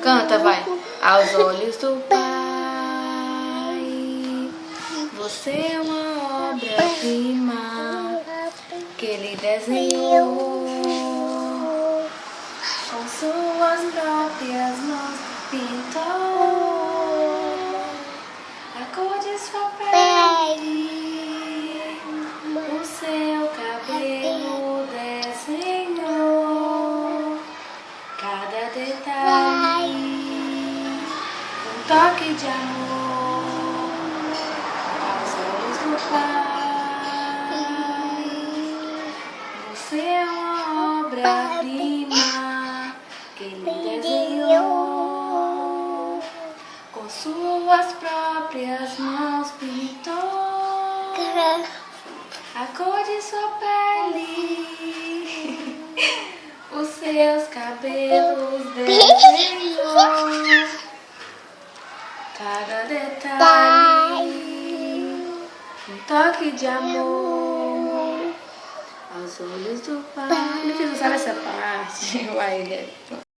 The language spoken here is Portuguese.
Canta, vai. Aos olhos do Pai, você é uma obra-prima que Ele desenhou. Com suas próprias mãos pintou a cor de sua pele, o seu cabelo desenhou cada detalhe, um toque de amor aos olhos do Pai. Você é uma obra-prima que Ele desenhou, com suas próprias mãos pintou a cor de sua pele, os seus cabelos desenhou cada detalhe, um toque de amor aos olhos do Pai. Ele fez, sabe essa parte? Vai, né?